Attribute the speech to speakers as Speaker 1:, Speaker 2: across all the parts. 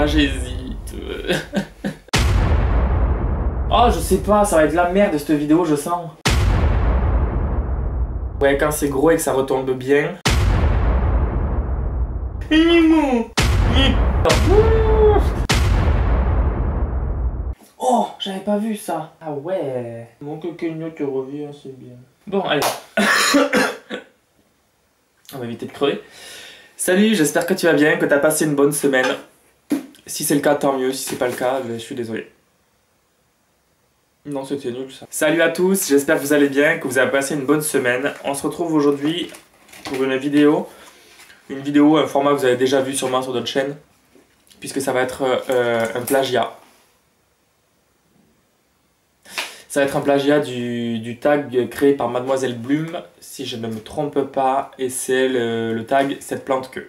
Speaker 1: j'hésite. Oh, je sais pas, ça va être la merde cette vidéo, je sens. Ouais, quand c'est gros et que ça retombe bien. Oh, j'avais pas vu ça. Ah ouais. Mon coquinho te revient, c'est bien. Bon, allez. On va éviter de crever. Salut, j'espère que tu vas bien, que tu as passé une bonne semaine. Si c'est le cas, tant mieux. Si c'est pas le cas, je suis désolé. Non, c'était nul ça. Salut à tous, j'espère que vous allez bien, que vous avez passé une bonne semaine. On se retrouve aujourd'hui pour une vidéo. Une vidéo, un format que vous avez déjà vu sûrement sur d'autres chaînes. Puisque ça va être un plagiat. Ça va être un plagiat du tag créé par Mademoiselle Bloom, si je ne me trompe pas, et c'est le tag Cette plante que.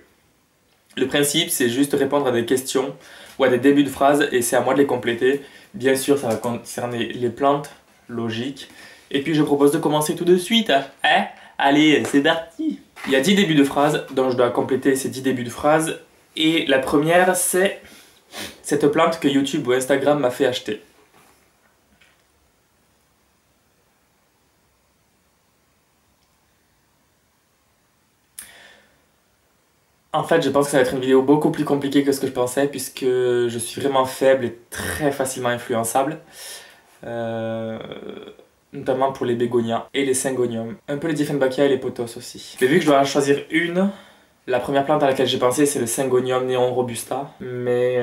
Speaker 1: Le principe, c'est juste répondre à des questions ou à des débuts de phrases, et c'est à moi de les compléter. Bien sûr, ça va concerner les plantes, logique. Et puis je propose de commencer tout de suite. Hein? Allez, c'est parti! Il y a 10 débuts de phrases, donc je dois compléter ces 10 débuts de phrases. Et la première, c'est cette plante que YouTube ou Instagram m'a fait acheter. En fait, je pense que ça va être une vidéo beaucoup plus compliquée que ce que je pensais, puisque je suis vraiment faible et très facilement influençable. Notamment pour les bégonias et les syngoniums. Un peu les Dieffenbachia et les pothos aussi. Mais vu que je dois en choisir une, la première plante à laquelle j'ai pensé, c'est le Syngonium Neon Robusta. Mais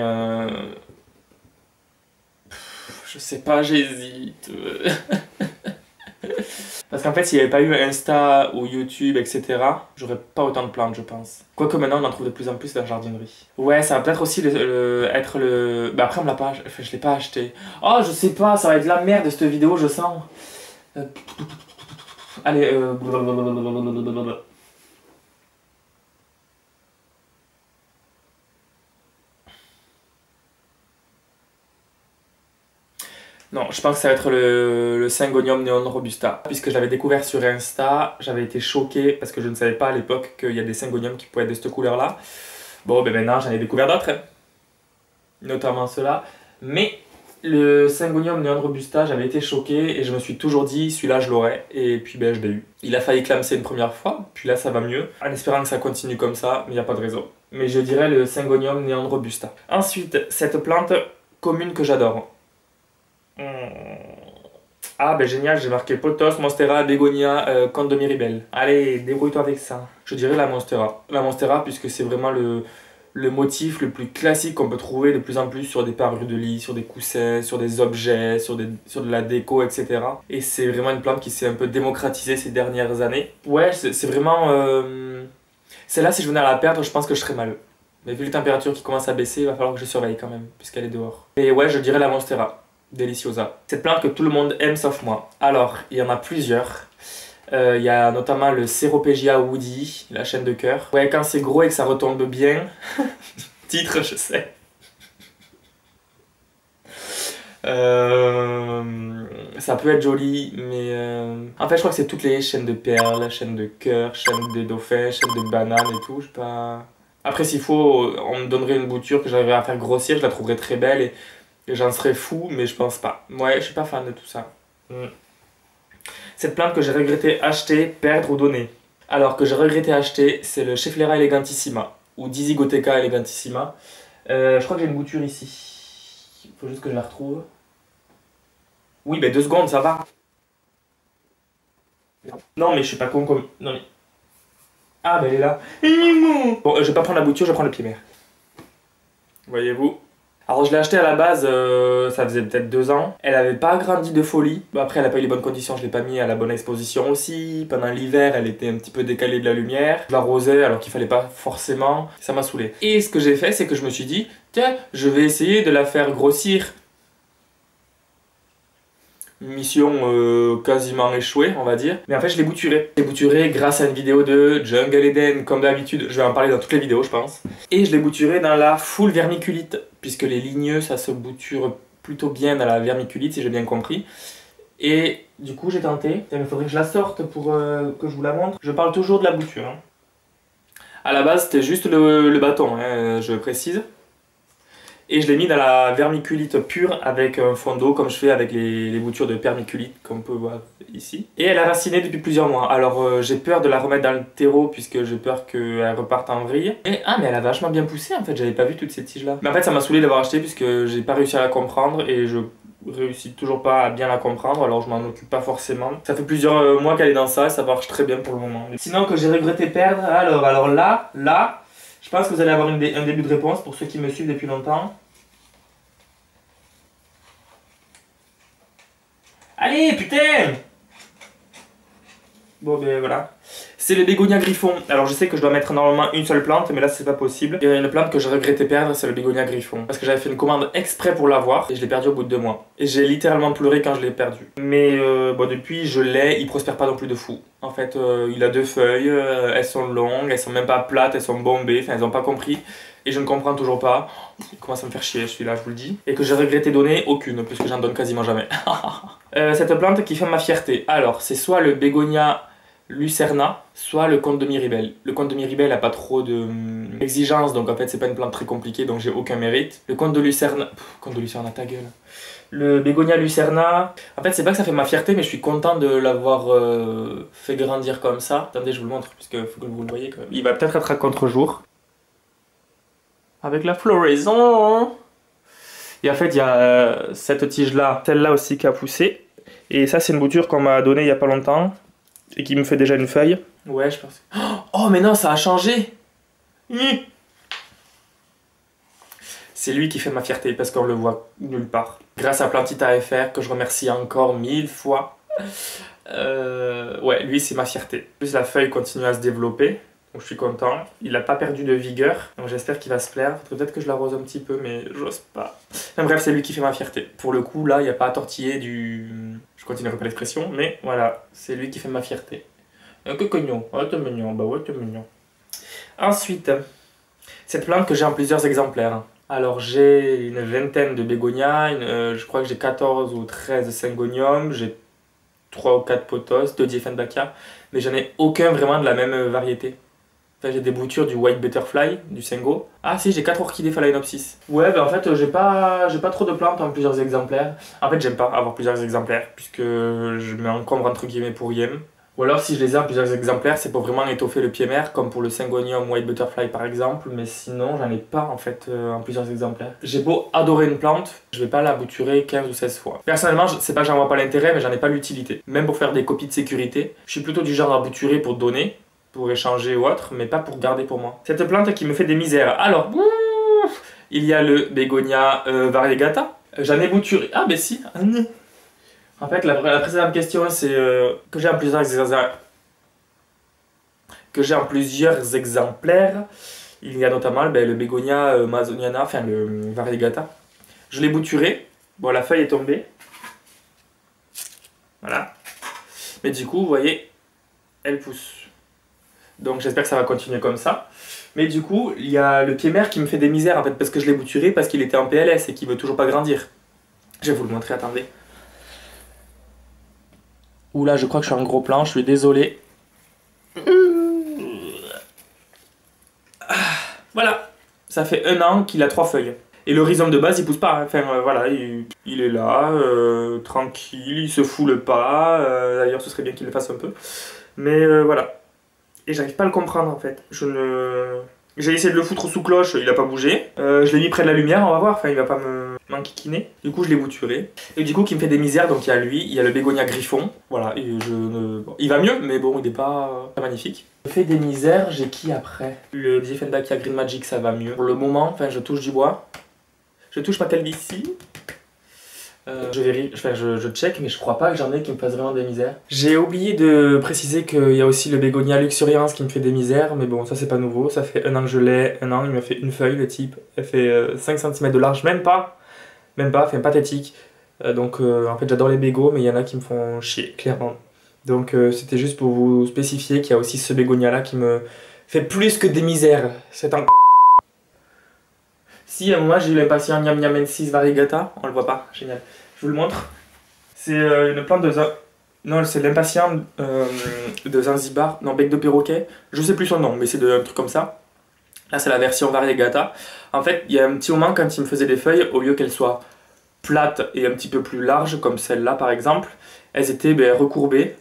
Speaker 1: je sais pas, j'hésite. Parce qu'en fait, s'il n'y avait pas eu Insta ou YouTube, etc., j'aurais pas autant de plantes, je pense. Quoique maintenant, on en trouve de plus en plus dans la jardinerie. Ouais, ça va peut-être aussi être le... Bah après, on me l'a pas... Enfin, je l'ai pas acheté. Oh, je sais pas, ça va être la merde cette vidéo, je sens. Allez, Non, je pense que ça va être le Syngonium Neon Robusta. Puisque je l'avais découvert sur Insta, j'avais été choqué parce que je ne savais pas à l'époque qu'il y a des syngoniums qui pouvaient être de cette couleur-là. Bon, ben maintenant j'en ai découvert d'autres, hein. Notamment ceux-là. Mais le Syngonium Neon Robusta, j'avais été choqué et je me suis toujours dit, celui-là je l'aurai. Et puis ben je l'ai eu. Il a failli clamser une première fois, puis là ça va mieux. En espérant que ça continue comme ça, mais il n'y a pas de raison. Mais je dirais le Syngonium Neon Robusta. Ensuite, cette plante commune que j'adore. Ah ben génial, j'ai marqué Pothos, Monstera, Bégonia, Comte de Miribel. Allez, débrouille-toi avec ça. Je dirais la Monstera. La Monstera puisque c'est vraiment le motif le plus classique qu'on peut trouver de plus en plus sur des parures de lit, sur des coussins, sur des objets, sur de la déco, etc. Et c'est vraiment une plante qui s'est un peu démocratisée ces dernières années. Ouais, c'est vraiment... Celle-là, si je venais à la perdre, je pense que je serais malheureux. Mais vu les températures qui commencent à baisser, il va falloir que je surveille quand même, puisqu'elle est dehors. Et ouais, je dirais la Monstera. Deliciosa. Cette plante que tout le monde aime sauf moi. Alors, il y en a plusieurs. Il y a notamment le Ceropegia woody, la chaîne de cœur. Ouais, quand c'est gros et que ça retombe bien. Titre, je sais. Ça peut être joli, mais... En fait, je crois que c'est toutes les chaînes de perles, chaînes de cœur, chaînes de dauphin, chaînes de bananes et tout. Je sais pas... Après, s'il faut, on me donnerait une bouture que j'arriverais à faire grossir, je la trouverais très belle et j'en serais fou, mais je pense pas. Ouais, je suis pas fan de tout ça. Cette plante que j'ai regretté acheter, perdre ou donner. Alors que j'ai regretté acheter, c'est le Schefflera elegantissima, ou Dizygotheca elegantissima. Je crois que j'ai une bouture ici. Il faut juste que je la retrouve. Oui, ben 2 secondes, ça va. Non, mais je suis pas con comme... Non, mais... Ah, ben elle est là. Bon, je vais pas prendre la bouture, je vais prendre le pied mère. Voyez-vous? Alors je l'ai acheté à la base, ça faisait peut-être 2 ans. Elle avait pas grandi de folie. Bon, après elle a pas eu les bonnes conditions, je l'ai pas mis à la bonne exposition aussi. Pendant l'hiver, elle était un petit peu décalée de la lumière. Je l'arrosais alors qu'il fallait pas forcément. Ça m'a saoulé. Et ce que j'ai fait, c'est que je me suis dit, tiens, je vais essayer de la faire grossir. Mission quasiment échouée, on va dire. Mais en fait, je l'ai bouturé. Je l'ai bouturé grâce à une vidéo de Jungle Eden, comme d'habitude. Je vais en parler dans toutes les vidéos, je pense. Et je l'ai bouturé dans la full vermiculite, puisque les ligneux, ça se bouture plutôt bien dans la vermiculite, si j'ai bien compris. Et du coup, j'ai tenté. Il faudrait que je la sorte pour que je vous la montre. Je parle toujours de la bouture. À la base, c'était juste le bâton, hein, je précise. Et je l'ai mis dans la vermiculite pure avec un fond d'eau comme je fais avec les boutures de permiculite comme on peut voir ici. Et elle a raciné depuis plusieurs mois. Alors j'ai peur de la remettre dans le terreau puisque j'ai peur qu'elle reparte en vrille. Et ah mais elle a vachement bien poussé en fait, j'avais pas vu toutes ces tiges là. Mais en fait ça m'a saoulé d'avoir acheté puisque j'ai pas réussi à la comprendre et je réussis toujours pas à bien la comprendre, alors je m'en occupe pas forcément. Ça fait plusieurs mois qu'elle est dans ça et ça marche très bien pour le moment. Sinon que j'ai regretté perdre, alors là, je pense que vous allez avoir un début de réponse pour ceux qui me suivent depuis longtemps. Allez, putain! Bon, ben voilà. C'est le bégonia griffon. Alors je sais que je dois mettre normalement une seule plante, mais là c'est pas possible. Il y a une plante que je regrettais perdre, c'est le bégonia griffon. Parce que j'avais fait une commande exprès pour l'avoir et je l'ai perdu au bout de 2 mois. Et j'ai littéralement pleuré quand je l'ai perdu. Mais bon, depuis je l'ai, il prospère pas non plus de fou. En fait, il a 2 feuilles, elles sont longues, elles sont même pas plates, elles sont bombées, enfin elles ont pas compris. Et je ne comprends toujours pas. Il commence à me faire chier celui-là, je vous le dis. Et que j'ai regretté donner aucune, puisque j'en donne quasiment jamais. Cette plante qui fait ma fierté. Alors, c'est soit le bégonia Lucerna, soit le comte de Miribel. Le comte de Miribel n'a pas trop d'exigence, donc en fait c'est pas une plante très compliquée, donc j'ai aucun mérite. Le comte de Lucerna... comte de Lucerna, ta gueule. Le bégonia Lucerna, en fait c'est pas que ça fait ma fierté, mais je suis content de l'avoir fait grandir comme ça. Attendez, je vous le montre, puisque faut que vous le voyez quand même. Il va peut-être être à contre-jour. Avec la floraison. Et en fait il y a cette tige là, celle-là aussi qui a poussé. Et ça c'est une bouture qu'on m'a donnée il y a pas longtemps. Et qui me fait déjà une feuille. Ouais, je pense. Oh, mais non, ça a changé. C'est lui qui fait ma fierté parce qu'on le voit nulle part. Grâce à Plantita FR, que je remercie encore 1000 fois. Ouais, lui, c'est ma fierté. En plus, la feuille continue à se développer. Donc, je suis content. Il n'a pas perdu de vigueur. Donc, j'espère qu'il va se plaire. Peut-être que je l'arrose un petit peu, mais j'ose pas. Enfin, bref, c'est lui qui fait ma fierté. Pour le coup, là, il n'y a pas à tortiller du... Je continuerai pas l'expression, mais voilà, c'est lui qui fait ma fierté. Que cognon, oh t'es mignon, bah ouais t'es mignon. Ensuite, cette plante que j'ai en plusieurs exemplaires. Alors j'ai une vingtaine de bégonias, je crois que j'ai 14 ou 13 syngoniums, j'ai 3 ou 4 pothos, 2 dieffenbachia, mais j'en ai aucun vraiment de la même variété. Enfin, j'ai des boutures du white butterfly, du syngo. Ah si, j'ai 4 orchidées phalaenopsis. Ouais, ben en fait, j'ai pas trop de plantes en plusieurs exemplaires. En fait, j'aime pas avoir plusieurs exemplaires, puisque je m'encombre entre guillemets pour rien. Ou alors, si je les ai en plusieurs exemplaires, c'est pour vraiment étoffer le pied mère, comme pour le syngonium white butterfly par exemple. Mais sinon, j'en ai pas en fait en plusieurs exemplaires. J'ai beau adorer une plante, je vais pas la bouturer 15 ou 16 fois. Personnellement, c'est pas que j'en vois pas l'intérêt, mais j'en ai pas l'utilité. Même pour faire des copies de sécurité, je suis plutôt du genre à bouturer pour donner, pour échanger ou autre, mais pas pour garder pour moi. Cette plante qui me fait des misères. Alors, il y a le bégonia variegata. J'en ai bouturé. Ah, ben si. En fait, la précédente question, c'est que j'ai en plusieurs exemplaires. Il y a notamment le bégonia amazoniana, enfin le variegata. Je l'ai bouturé. Bon, la feuille est tombée. Voilà. Mais du coup, vous voyez, elle pousse. Donc j'espère que ça va continuer comme ça. Mais du coup, il y a le pied mère qui me fait des misères en fait, parce que je l'ai bouturé parce qu'il était en PLS et qu'il veut toujours pas grandir. Je vais vous le montrer, attendez. Oula, je crois que je suis en gros plan, je suis désolé. Voilà, ça fait 1 an qu'il a 3 feuilles. Et le rhizome de base, il pousse pas. Enfin voilà, il est là, tranquille, il se foule pas. D'ailleurs, ce serait bien qu'il le fasse un peu. Mais voilà. Et j'arrive pas à le comprendre en fait. J'ai essayé de le foutre sous cloche, il a pas bougé. Je l'ai mis près de la lumière, on va voir. Enfin, il va pas m'enquiquiner. Du coup, je l'ai bouturé. Et du coup, qui me fait des misères, donc il y a lui, il y a le bégonia griffon. Voilà, et bon, il va mieux, mais bon, il est pas magnifique. Je fais des misères, j'ai qui après? Le Dieffenbachia Green Magic, ça va mieux. Pour le moment, enfin, je touche du bois. Je touche ma calvitie. Je vérifie, enfin, je check, mais je crois pas que j'en ai qui me fassent vraiment des misères. J'ai oublié de préciser qu'il y a aussi le bégonia luxurians qui me fait des misères, mais bon, ça c'est pas nouveau. Ça fait 1 an que je l'ai, 1 an, il m'a fait une feuille, le type. Elle fait 5 cm de large, même pas, enfin pathétique. Donc en fait j'adore les bégos, mais il y en a qui me font chier, clairement. Donc c'était juste pour vous spécifier qu'il y a aussi ce bégonia là qui me fait plus que des misères. C'est un... Si, à un moment j'ai eu l'impatient Niam Niamensis variegata, on le voit pas, génial. Je vous le montre. C'est une plante de... Non, c'est l'impatient de Zanzibar, non, bec de perroquet. Je sais plus son nom, mais c'est un truc comme ça. Là c'est la version variegata. En fait il y a un petit moment quand il me faisait des feuilles, au lieu qu'elles soient plates et un petit peu plus larges comme celle-là par exemple, elles étaient recourbées,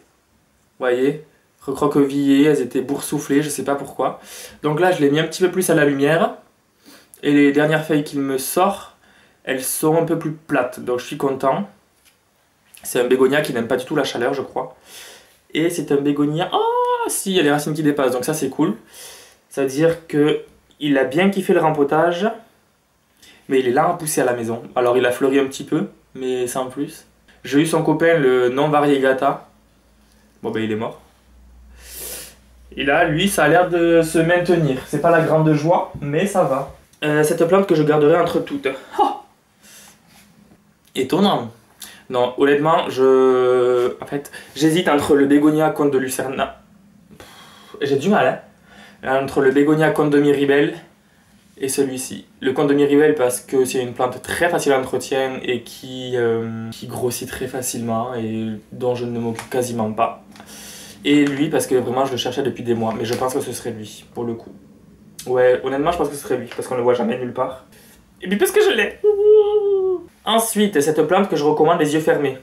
Speaker 1: vous voyez, recroquevillées, elles étaient boursouflées, je sais pas pourquoi. Donc là je l'ai mis un petit peu plus à la lumière et les dernières feuilles qu'il me sort, elles sont un peu plus plates, donc je suis content. C'est un bégonia qui n'aime pas du tout la chaleur je crois. Et c'est un bégonia, oh si, il y a les racines qui dépassent, donc ça c'est cool. Ça veut dire que il a bien kiffé le rempotage, mais il est là à pousser à la maison. Alors il a fleuri un petit peu, mais sans plus. J'ai eu son copain, le non variegata. Bon ben il est mort. Et là, lui, ça a l'air de se maintenir. C'est pas la grande joie, mais ça va. Cette plante que je garderai entre toutes. Oh, étonnant. Non, honnêtement, en fait, j'hésite entre le bégonia Conte de Lucerna. J'ai du mal, hein. Entre le bégonia Conte de Miribel et celui-ci. Le Conte de Miribel parce que c'est une plante très facile à entretien et qui grossit très facilement et dont je ne m'occupe quasiment pas. Et lui parce que vraiment je le cherchais depuis des mois, mais je pense que ce serait lui, pour le coup. Ouais, honnêtement je pense que ce serait lui, parce qu'on ne le voit jamais nulle part. Et puis parce que je l'ai. Ensuite, cette plante que je recommande les yeux fermés.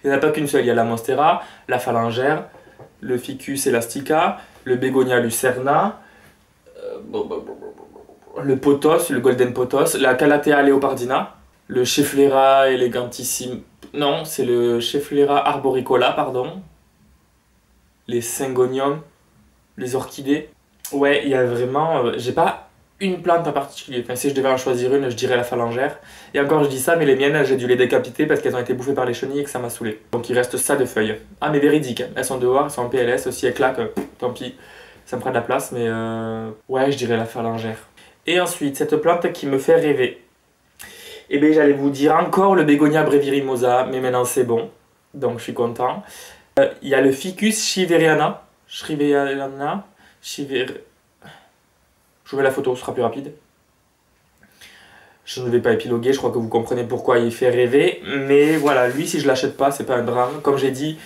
Speaker 1: Il n'y en a pas qu'une seule, il y a la monstera, la phalangère, le ficus elastica, le bégonia lucerna, le pothos, le golden pothos, la calathea leopardina, le schefflera elegantissime. Non, c'est le schefflera arboricola, pardon. Les syngoniums, les orchidées. Ouais, il y a vraiment... j'ai pas une plante en particulier. Enfin, si je devais en choisir une, je dirais la phalangère. Et encore, je dis ça, mais les miennes, j'ai dû les décapiter parce qu'elles ont été bouffées par les chenilles et que ça m'a saoulé. Donc il reste ça de feuilles. Ah, mais véridiques. Elles sont dehors, elles sont en PLS. Si elles claquent, tant pis. Ça me prend de la place, mais... ouais, je dirais la phalangère. Et ensuite, cette plante qui me fait rêver. Eh bien, j'allais vous dire encore le bégonia brevirimosa, mais maintenant c'est bon. Donc je suis content. Il y a le ficus shiveriana. Je vous mets la photo, ce sera plus rapide. Je ne vais pas épiloguer, je crois que vous comprenez pourquoi il fait rêver. Mais voilà, lui, si je l'achète pas, c'est pas un drame. Comme j'ai dit,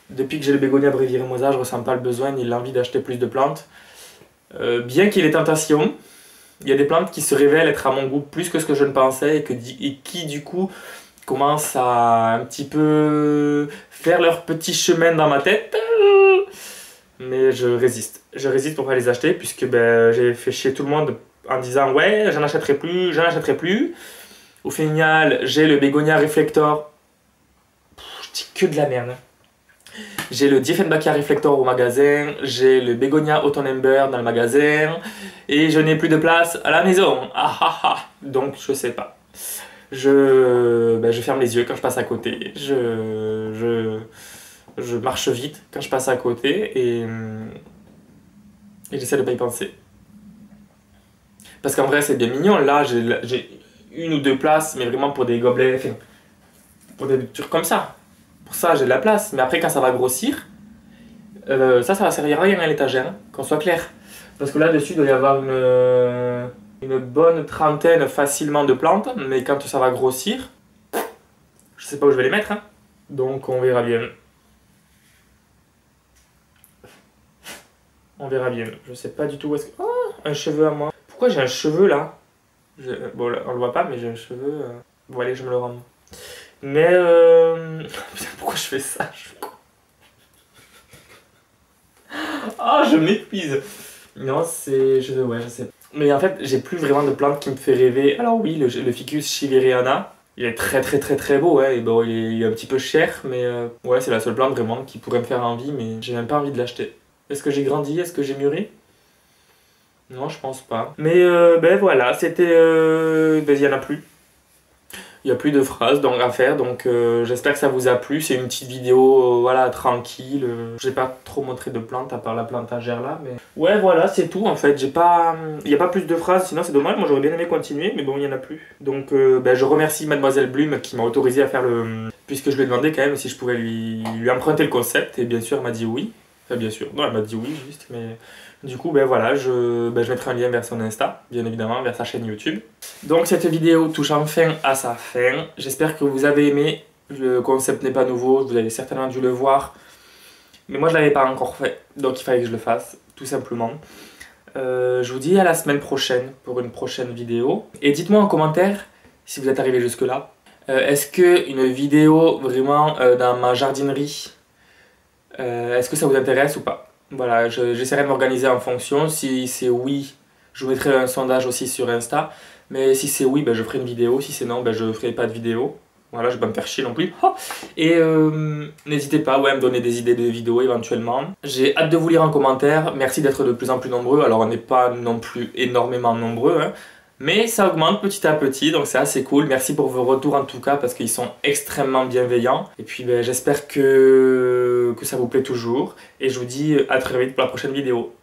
Speaker 1: depuis que j'ai le bégonia brevirimosa, je ressens pas le besoin ni l'envie d'acheter plus de plantes. Bien qu'il y ait des tentations, il y a des plantes qui se révèlent être à mon goût plus que ce que je ne pensais et qui du coup commencent à un petit peu faire leur petit chemin dans ma tête. Mais je résiste. Je résiste pour pas les acheter puisque j'ai fait chier tout le monde en disant ouais, j'en achèterai plus, j'en achèterai plus. Au final, j'ai le bégonia reflector. Je dis que de la merde. J'ai le Dieffenbachia reflector au magasin, j'ai le bégonia autumn amber dans le magasin et je n'ai plus de place à la maison. Ah ah ah. Donc je sais pas. Je ferme les yeux quand je passe à côté. Je marche vite quand je passe à côté et j'essaie de pas y penser. Parce qu'en vrai c'est bien mignon, là j'ai une ou deux places, mais vraiment pour des gobelets, enfin, pour des trucs comme ça. Pour ça j'ai de la place, mais après quand ça va grossir, ça va servir à rien à l'étagère, qu'on soit clair. Parce que là-dessus il doit y avoir une bonne trentaine facilement de plantes, mais quand ça va grossir, je sais pas où je vais les mettre, hein. Donc on verra bien. On verra bien. Je sais pas du tout où est-ce que... Oh, un cheveu à moi. Pourquoi j'ai un cheveu là? Bon, là, on le voit pas, mais j'ai un cheveu... Bon, allez, je me le rends. Mais... Putain, pourquoi je fais ça? Ah, je m'épuise. Non, c'est... Ouais, je sais pas. Mais en fait, j'ai plus vraiment de plantes qui me fait rêver. Alors oui, le ficus shiveriana. Il est très très très très beau, ouais. Et bon, il est un petit peu cher, mais... ouais, c'est la seule plante vraiment qui pourrait me faire envie, mais j'ai même pas envie de l'acheter. Est-ce que j'ai grandi? Est-ce que j'ai mûri? Non, je pense pas. Mais voilà, c'était... il y en a plus. Il n'y a plus de phrases donc, à faire, donc j'espère que ça vous a plu. C'est une petite vidéo, voilà, tranquille. J'ai pas trop montré de plantes à part la plantagère là, mais... Ouais, voilà, c'est tout en fait. J'ai pas... Il n'y a pas plus de phrases, sinon c'est dommage. Moi j'aurais bien aimé continuer, mais bon, il n'y en a plus. Donc je remercie Mademoiselle Blume qui m'a autorisé à faire le... Puisque je lui ai demandé quand même si je pouvais lui emprunter le concept, et bien sûr elle m'a dit oui. Enfin, bien sûr, non, elle m'a dit oui juste, mais... Du coup, voilà, je mettrai un lien vers son Insta, bien évidemment, vers sa chaîne YouTube. Donc cette vidéo touche enfin à sa fin. J'espère que vous avez aimé. Le concept n'est pas nouveau, vous avez certainement dû le voir. Mais moi, je ne l'avais pas encore fait, donc il fallait que je le fasse, tout simplement. Je vous dis à la semaine prochaine pour une prochaine vidéo. Et dites-moi en commentaire si vous êtes arrivé jusque là. Est-ce qu'une vidéo vraiment dans ma jardinerie, est-ce que ça vous intéresse ou pas? Voilà, j'essaierai de m'organiser en fonction. Si c'est oui, je vous mettrai un sondage aussi sur Insta. Mais si c'est oui, ben, je ferai une vidéo. Si c'est non, ben, je ne ferai pas de vidéo. Voilà, je vais pas me faire chier non plus. Oh, et n'hésitez pas à me donner des idées de vidéos éventuellement. J'ai hâte de vous lire en commentaire. Merci d'être de plus en plus nombreux. Alors on n'est pas non plus énormément nombreux, hein, mais ça augmente petit à petit, donc c'est assez cool. Merci pour vos retours en tout cas parce qu'ils sont extrêmement bienveillants. Et puis ben, j'espère que ça vous plaît toujours. Et je vous dis à très vite pour la prochaine vidéo.